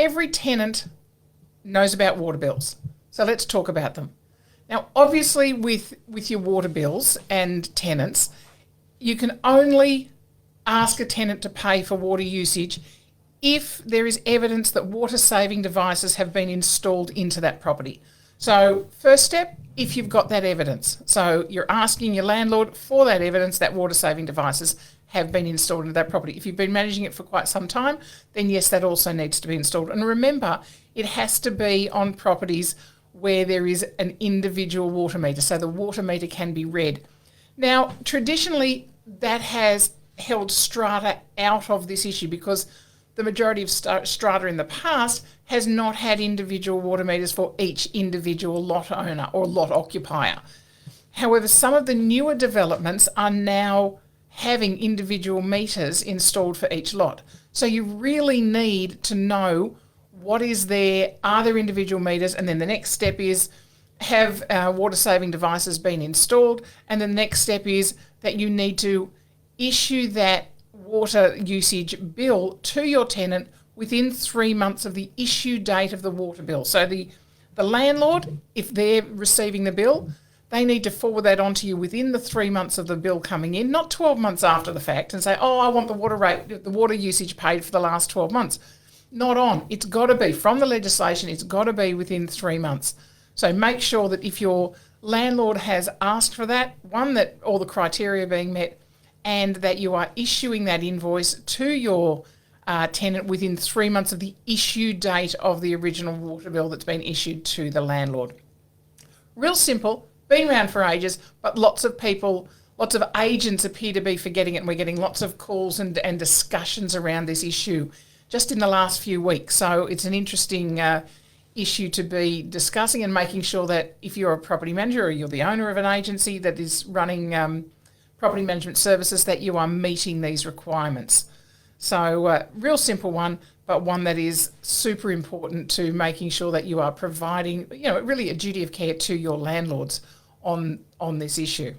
every tenant knows about water bills. So let's talk about them. Now, obviously, with your water bills and tenants, you can only ask a tenant to pay for water usage if there is evidence that water-saving devices have been installed into that property. So first step, if you've got that evidence. So you're asking your landlord for that evidence that water-saving devices have been installed into that property. If you've been managing it for quite some time, then yes, that also needs to be installed. And remember, it has to be on properties where there is an individual water meter, so the water meter can be read. Now, traditionally, that has held strata out of this issue because the majority of strata in the past has not had individual water meters for each individual lot owner or lot occupier. However, some of the newer developments are now having individual meters installed for each lot. So you really need to know what is there, are there individual meters, and then the next step is have water-saving devices been installed, and the next step is that you need to issue that water usage bill to your tenant within 3 months of the issue date of the water bill. So the landlord, if they're receiving the bill, they need to forward that on to you within the 3 months of the bill coming in, not 12 months after the fact, and say, oh, I want the water usage paid for the last 12 months. Not on. It's got to be, from the legislation, it's got to be within 3 months. So make sure that if your landlord has asked for that, one, that all the criteria are being met, and that you are issuing that invoice to your tenant within 3 months of the issue date of the original water bill that's been issued to the landlord. Real simple, been around for ages, but lots of people, lots of agents appear to be forgetting it, and we're getting lots of calls and discussions around this issue just in the last few weeks. So it's an interesting issue to be discussing and making sure that if you're a property manager or you're the owner of an agency that is running property management services, that you are meeting these requirements. So real simple one, but one that is super important to making sure that you are providing, really a duty of care to your landlords on this issue.